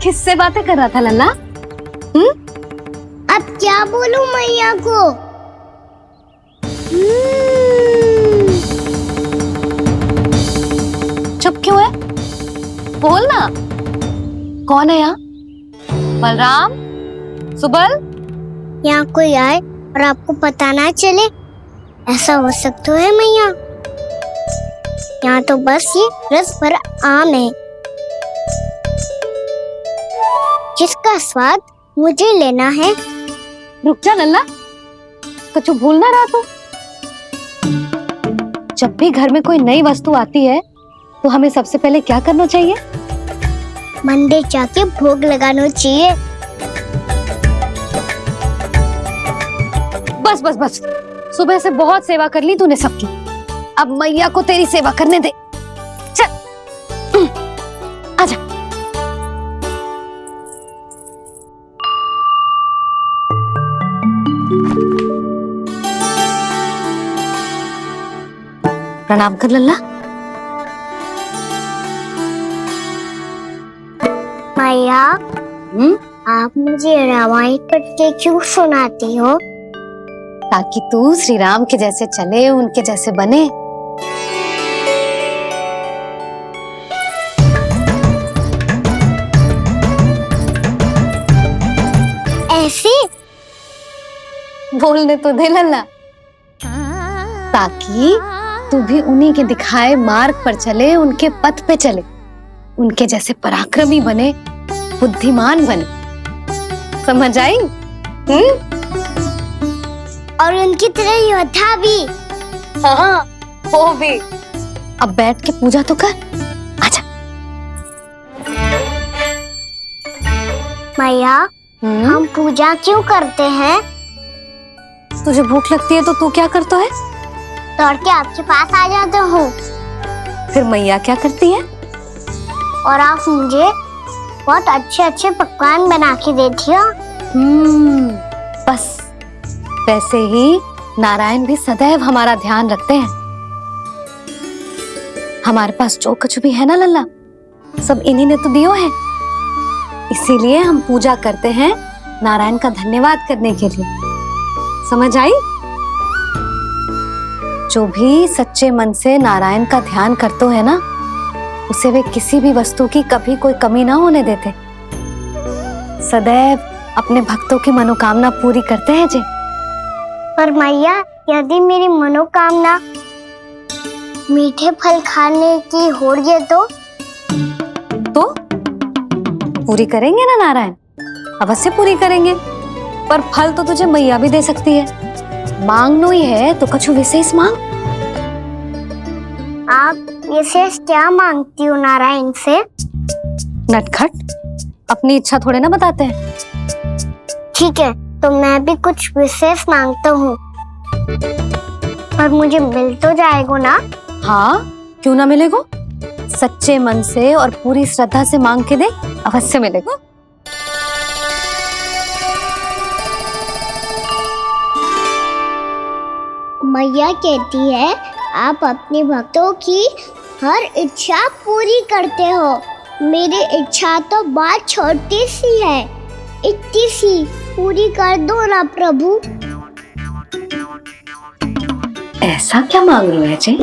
किससे बातें कर रहा था लल्ला? अब क्या बोलूं मैया को? चुप क्यों है? बोल ना। कौन है यहाँ? बलराम, सुबल? यहाँ कोई आए और आपको पता ना चले, ऐसा हो सकता है मैया? यहाँ तो बस ये रस भरा आम है जिसका स्वाद मुझे लेना है। रुक जा लल्ला, कुछ भूल ना रहा तू। जब भी घर में कोई नई वस्तु आती है तो हमें सबसे पहले क्या करना चाहिए? मंदिर जाके भोग लगाना चाहिए। बस बस बस, सुबह से बहुत सेवा कर ली तूने सबकी, अब मैया को तेरी सेवा करने दे। चल आजा। प्रणाम कर लल्ला। मैया, आप मुझे रामायण पढ़ के क्यों सुनाती हो? ताकि तू श्री राम के जैसे चले, उनके जैसे बने। ऐसे बोलने तो दे लल्ला, ताकि तू भी उन्हीं के दिखाए मार्ग पर चले, उनके पथ पे चले, उनके जैसे पराक्रमी बने, बुद्धिमान बने। समझ आई? और उनकी तरह योद्धा भी। हाँ, वो भी। अब बैठ के पूजा तो कर। आजा। मैया, हम पूजा क्यों करते हैं? तुझे भूख लगती है तो तू क्या करता है? दौड़ के आपके पास आ जाते हो। फिर मैया क्या करती है? और आप मुझे बहुत अच्छे अच्छे पकवान बना के देती हो। बस वैसे ही नारायण भी सदैव हमारा ध्यान रखते हैं। हमारे पास जो कुछ भी है ना लल्ला, सब इन्हीं ने तो दियो है। इसीलिए हम पूजा करते हैं नारायण का धन्यवाद करने के लिए। समझ आई? जो भी सच्चे मन से नारायण का ध्यान करते है ना, उसे वे किसी भी वस्तु की कभी कोई कमी ना होने देते। सदैव अपने भक्तों की मनोकामना पूरी करते हैं जी। पर मैया, यदि मेरी मनोकामना मीठे फल खाने की हो गई तो पूरी करेंगे ना नारायण, अवश्य पूरी करेंगे। पर फल तो तुझे मैया भी दे सकती है। मांगनो ही है तो कुछ विशेष मांग। आप विशेष क्या मांगती हो नारायण से? नटखट, अपनी इच्छा थोड़े ना बताते हैं। ठीक है, तो मैं भी कुछ विशेष मांगता हूँ, पर मुझे मिल तो जाएगा ना? हाँ, क्यों ना मिलेगा। सच्चे मन से और पूरी श्रद्धा से मांग के दे, अवश्य मिलेगा। मैया कहती है आप अपने भक्तों की हर इच्छा पूरी करते हो। मेरी इच्छा तो बहुत छोटी सी है, इतनी सी पूरी कर दो ना प्रभु। ऐसा क्या मांग रहे हो जी?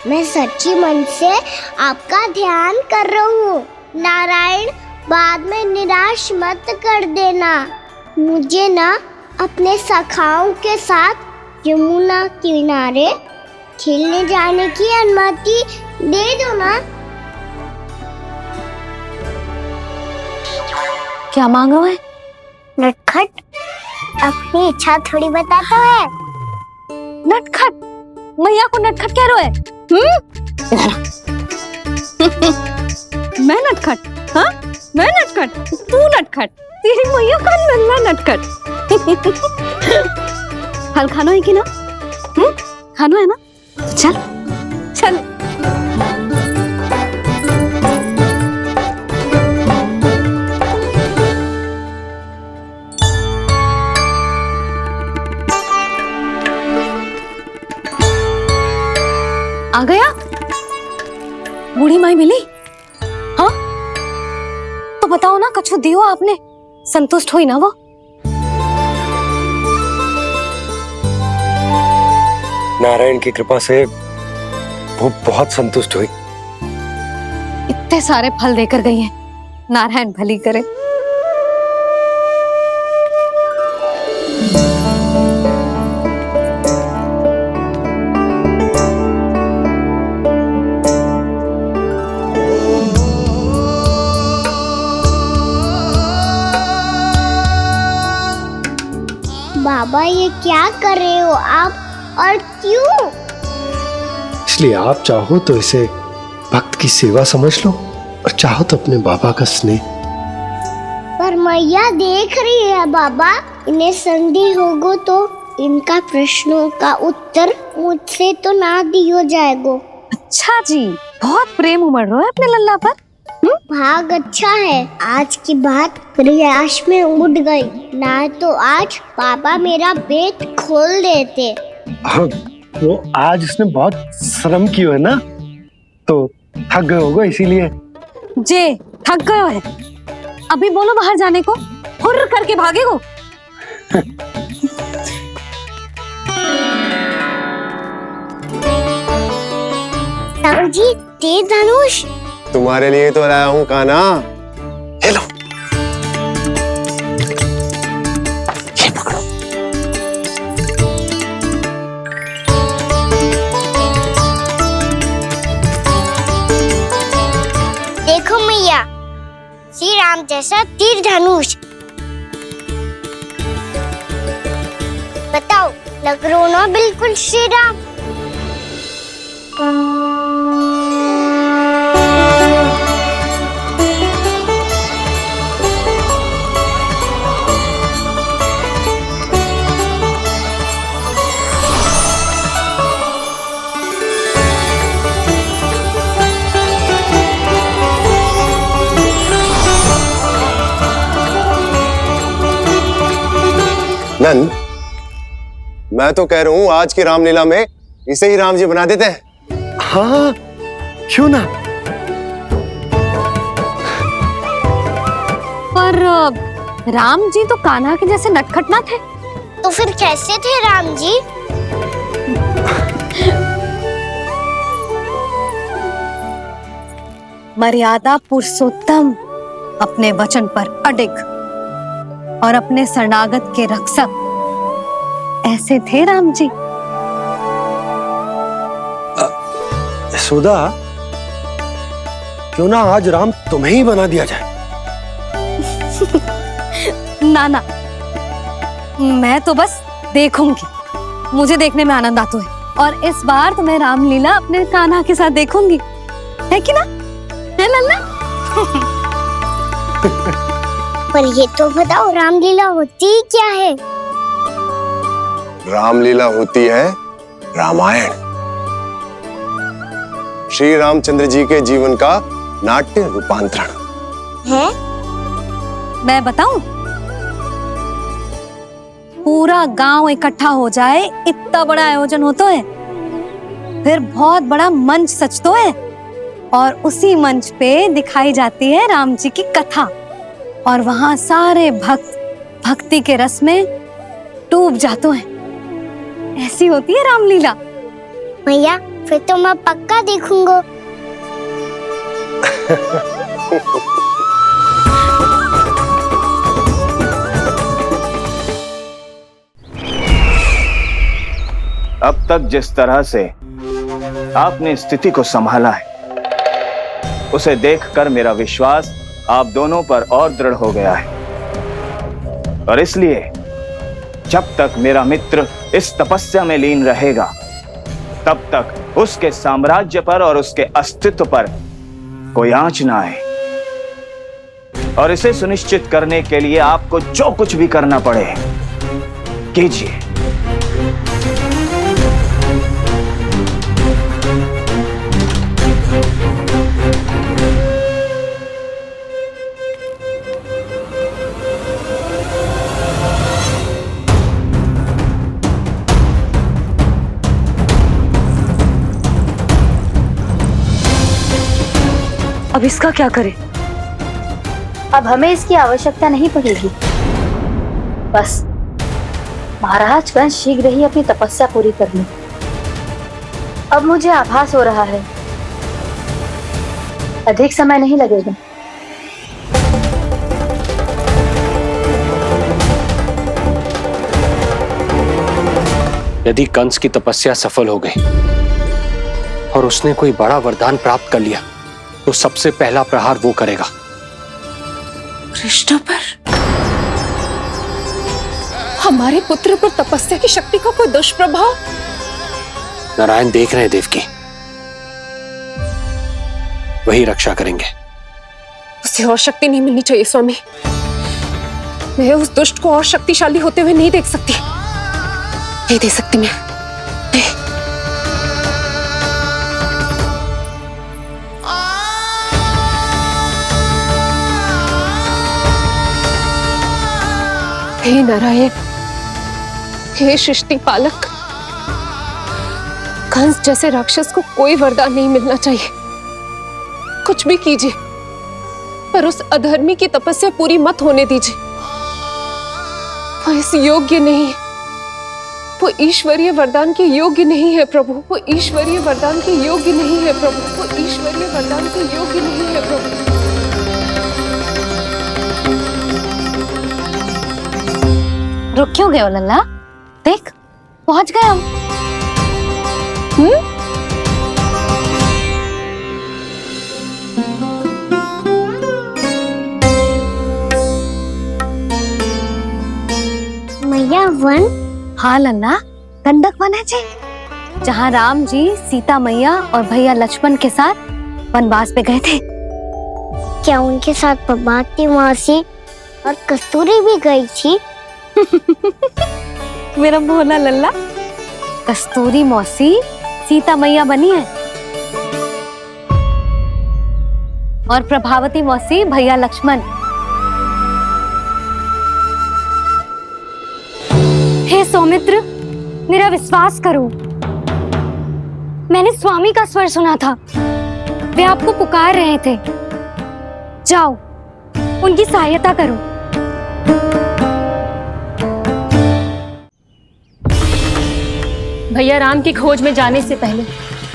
मैं सच्ची मन से आपका ध्यान कर रहा हूँ। नारायण, बाद में निराश मत कर देना। मुझे ना अपने सखाओं के साथ यमुना किनारे खेलने जाने की अनुमति दे दो ना। क्या मांग रहे है? नटखट, अपनी इच्छा थोड़ी बताता है। नटखट? मैया को नटखट कह रहे है? मैं नटखट? हाँ, मैं नटखट? तू नटखट? तेरी मैया का लल्ला नटखट। फल खाना है कि ना? खाना है ना? चल चल। आ गया? बूढ़ी माई मिली? हाँ, बताओ ना, कछु दियो आपने, संतुष्ट हुई ना वो? नारायण की कृपा से वो बहुत संतुष्ट हुई। इतने सारे फल देकर गई हैं, नारायण भली करे। बाबा ये क्या कर रहे हो आप, और क्यों? इसलिए आप चाहो तो इसे भक्त की सेवा समझ लो, और चाहो तो अपने बाबा का स्नेह। पर मैया देख रही है बाबा, इन्हें संधि होगो तो इनका प्रश्नों का उत्तर मुझसे तो ना दियो जाएगो। अच्छा जी, बहुत प्रेम उमड़ रहा है अपने लल्ला पर। भाग अच्छा है, आज की बात प्रयास में उड़ गई, ना तो आज पापा मेरा पेट खोल देते। हाँ, वो आज उसने बहुत श्रम किया है ना, तो थक गए होगा इसीलिए। जे थक गयो है, अभी बोलो बाहर जाने को, हुर्र करके भागेगो। साहू जी, तीर धनुष तुम्हारे लिए तो लाया हूँ कान्हा। ले लो। ये पकड़ो। देखो मैया, श्री राम जैसा तीर धनुष। बताओ, लग रहा ना बिल्कुल श्री राम। नंद, मैं तो कह रहा हूँ आज की रामलीला में इसे ही राम जी बना देते हैं। हाँ, क्यों ना। पर राम जी तो कान्हा के जैसे नटखट ना थे। तो फिर कैसे थे राम जी? मर्यादा पुरुषोत्तम, अपने वचन पर अडिग और अपने शरणागत के रक्षक, ऐसे थे राम जी। यशोदा, क्यों ना आज राम तुम्हें ही बना दिया जाए। ना ना, मैं तो बस देखूंगी, मुझे देखने में आनंद आता है, और इस बार तो मैं रामलीला अपने कान्हा के साथ देखूंगी, है कि ना, है लल्ला? पर ये तो बताओ, रामलीला होती क्या है? रामलीला होती है रामायण। श्री रामचंद्र जी के जीवन का नाट्य रूपांतरण है। मैं बताऊं, पूरा गांव इकट्ठा हो जाए, इतना बड़ा आयोजन होता है, फिर बहुत बड़ा मंच सजतो है, और उसी मंच पे दिखाई जाती है राम जी की कथा, और वहां सारे भक्त भक्ति के रस में डूब जाते हैं। ऐसी होती है रामलीला। भैया, फिर तो मैं पक्का देखूंगा। अब तक जिस तरह से आपने स्थिति को संभाला है, उसे देखकर मेरा विश्वास आप दोनों पर और दृढ़ हो गया है, और इसलिए जब तक मेरा मित्र इस तपस्या में लीन रहेगा, तब तक उसके साम्राज्य पर और उसके अस्तित्व पर कोई आंच ना आए। और इसे सुनिश्चित करने के लिए आपको जो कुछ भी करना पड़े कीजिए। अब इसका क्या करें? अब हमें इसकी आवश्यकता नहीं पड़ेगी। बस महाराज कंस शीघ्र ही अपनी तपस्या पूरी कर ले। अब मुझे आभास हो रहा है अधिक समय नहीं लगेगा। यदि कंस की तपस्या सफल हो गई और उसने कोई बड़ा वरदान प्राप्त कर लिया तो सबसे पहला प्रहार वो करेगा। कृष्ण पर, हमारे पुत्र पर तपस्या की शक्ति का कोई दुष्प्रभाव? नारायण देख रहे हैं देवकी, वही रक्षा करेंगे। उसे और शक्ति नहीं मिलनी चाहिए स्वामी। मैं उस दुष्ट को और शक्तिशाली होते हुए नहीं देख सकती, नहीं दे सकती मैं। नहीं। हे नारायण, हे सृष्टि पालक, कंस जैसे राक्षस को कोई वरदान नहीं मिलना चाहिए। कुछ भी कीजिए, पर उस अधर्मी की तपस्या पूरी मत होने दीजिए। वो इस योग्य नहीं है, वो ईश्वरीय वरदान के योग्य नहीं है प्रभु। वो ईश्वरीय वरदान के योग्य नहीं है प्रभु। वो ईश्वरीय वरदान के योग्य नहीं है प्रभु। रुक क्यों गए हो लल्ला? देख, पहुंच गए हम। मैया वन? हाँ लल्ला, गंडक वन है जी, जहाँ राम जी सीता मैया और भैया लक्ष्मण के साथ वनवास पे गए थे। क्या उनके साथ पद्मावती मौसी और कस्तूरी भी गई थी? मेरा भोला लल्ला, कस्तूरी मौसी सीता मैया बनी है और प्रभावती मौसी भैया लक्ष्मण। हे सौमित्र, मेरा विश्वास करो, मैंने स्वामी का स्वर सुना था। वे आपको पुकार रहे थे। जाओ, उनकी सहायता करो। भैया राम की खोज में जाने से पहले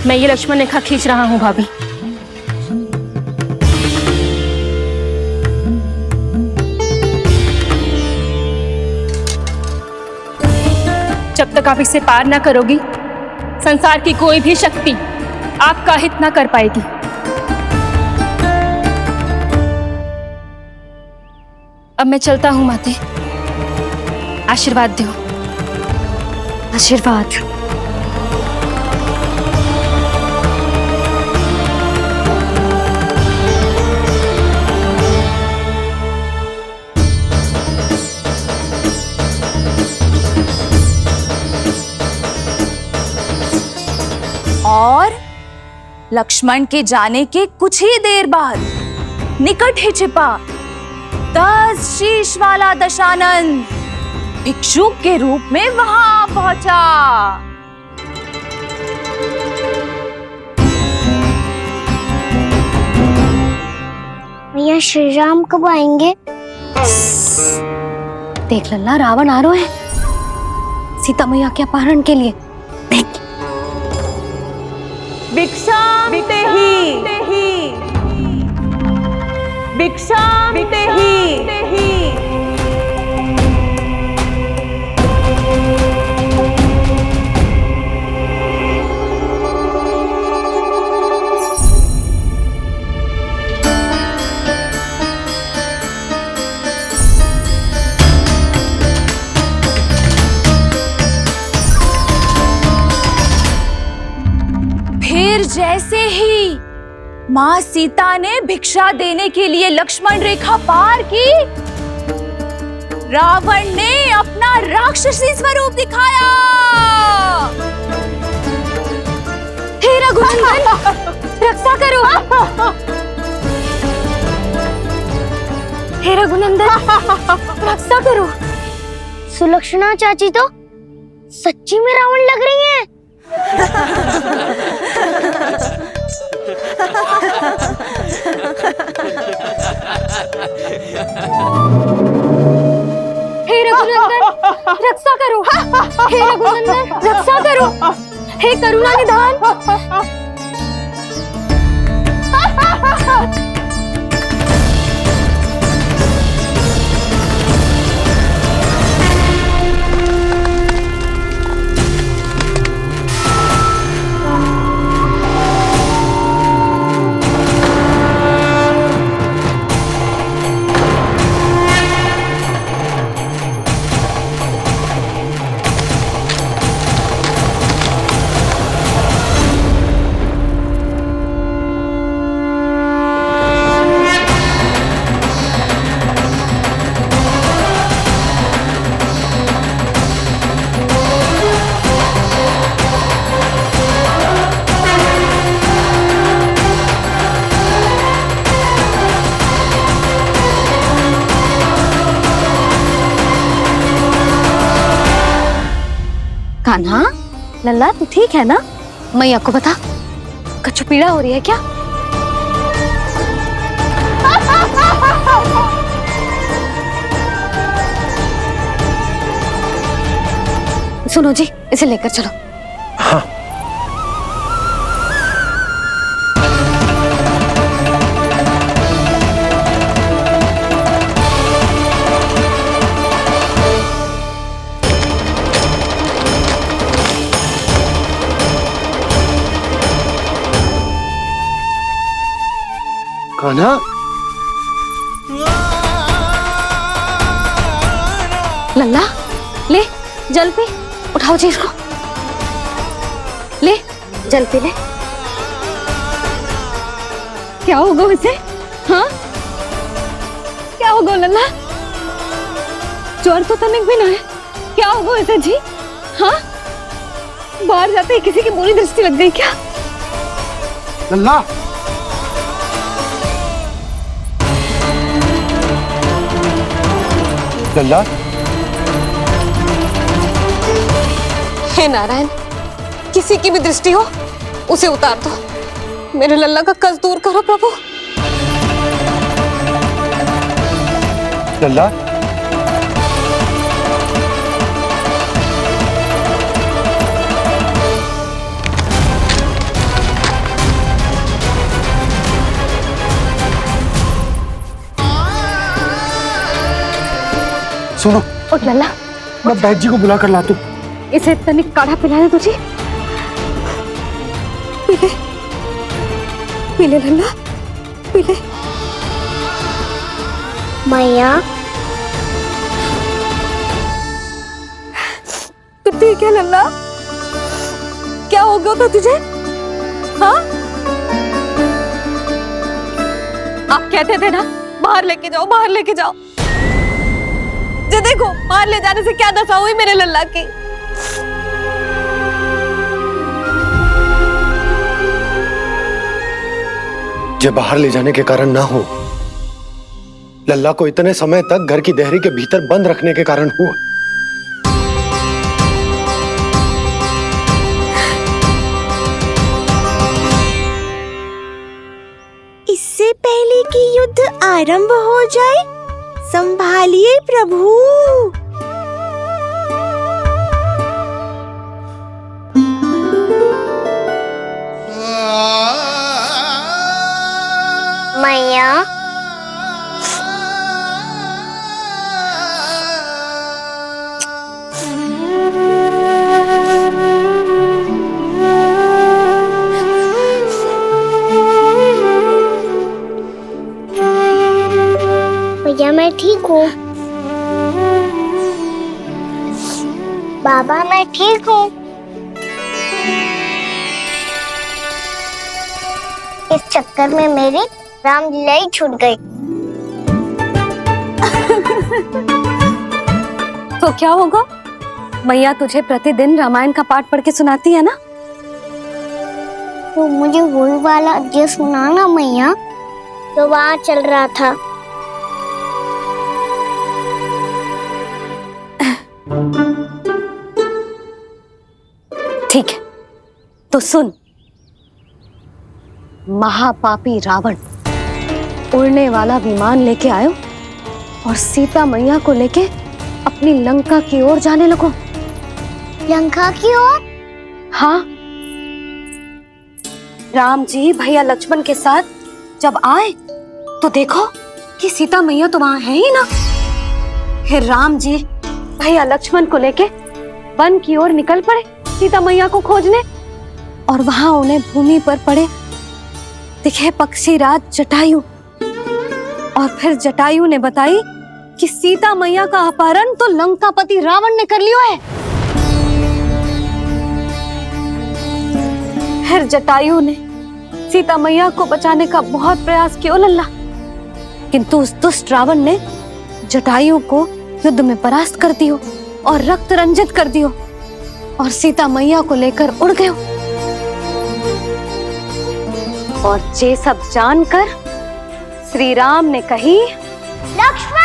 मैं ये लक्ष्मण रेखा खींच रहा हूँ भाभी। जब तक आप इसे पार ना करोगी, संसार की कोई भी शक्ति आपका हित ना कर पाएगी। अब मैं चलता हूँ माते, आशीर्वाद दो। आशीर्वाद। और लक्ष्मण के जाने के कुछ ही देर बाद निकट ही छिपा 10 शीश वाला दशानन भिक्षुक के रूप में वहां पहुंचा। भैया श्री राम कब आएंगे? देख लल्ला, रावण आ रहा है सीता मैया के अपहरण के लिए। देख, भिक्षाम देहि, भिक्षाम देहि। फिर जैसे ही माँ सीता ने भिक्षा देने के लिए लक्ष्मण रेखा पार की, रावण ने अपना राक्षसी स्वरूप दिखाया। हे रघुनंदन, रक्षा करो। हे रघुनंदन, रक्षा करो। सुलक्षणा चाची तो सच्ची में रावण लग रही हैं। रक्षा करो, हे रघुनंदन रक्षा करो, हे करुणा निधान। कान्हा, लल्ला तू ठीक है ना? मैया को बता, कछु पीड़ा हो रही है क्या? सुनो जी, इसे लेकर चलो। हाँ। कान्हा, लल्ला ले जल पी, उठाओ जी इसको, ले जल पी ले। क्या होगा उसे? हाँ क्या होगा लल्ला? ज्वर तो तनिक भी ना है, क्या होगा उसे जी? हाँ बाहर जाते ही किसी की बुरी दृष्टि लग गई क्या? लल्ला, लल्ला, हे नारायण, किसी की भी दृष्टि हो उसे उतार दो, मेरे लल्ला का कष्ट दूर करो प्रभु। लल्ला, सुनो, उठ लल्ला, मैं बैद जी को बुला कर लाता हूँ। इसे तनिक काढ़ा पिलाया तुझे, पी ले, पी ले लल्ला, पी ले। मैया, तो ठीक है लल्ला, क्या हो गया था तुझे? हाँ आप कहते थे ना बाहर लेके जाओ, बाहर लेके जाओ, ये देखो बाहर ले जाने से क्या दशा हुई मेरे लल्ला की। ये बाहर ले जाने के कारण ना हो, लल्ला को इतने समय तक घर की देहरी के भीतर बंद रखने के कारण हुआ। इससे पहले कि युद्ध आरंभ हो जाए, संभालिए प्रभु। मैया, भैया मैं ठीक हूँ। बाबा मैं ठीक हूँ। इस चक्कर में मेरी रामलीला ही छूट गई। तो क्या होगा? मैया तुझे प्रतिदिन रामायण का पाठ पढ़ के सुनाती है ना? तो मुझे वही वाला अध्याय सुनाना मैया, तो वहाँ चल रहा था। ठीक है, तो सुन। महापापी रावण उड़ने वाला विमान लेके आयो और सीता मैया को लेके अपनी लंका की ओर जाने लगो। लंका की ओर? हाँ, राम जी भैया लक्ष्मण के साथ जब आए तो देखो कि सीता मैया तो वहां है ही ना। फिर राम जी भैया लक्ष्मण को लेके वन की ओर निकल पड़े सीता मैया को खोजने, और वहां उन्हें भूमि पर पड़े दिखे पक्षी राज जटायु। और फिर जटायु ने बताई कि सीता मैया का अपहरण तो लंकापति रावण ने कर लियो है। फिर जटायु ने सीता मैया को बचाने का बहुत प्रयास किया लल्ला, किंतु उस दुष्ट रावण ने जटायु को युद्ध में परास्त कर दियो और रक्त रंजित कर दियो और सीता मैया को लेकर उड़ गयो। और ये सब जानकर श्री राम ने कही, लक्ष्मण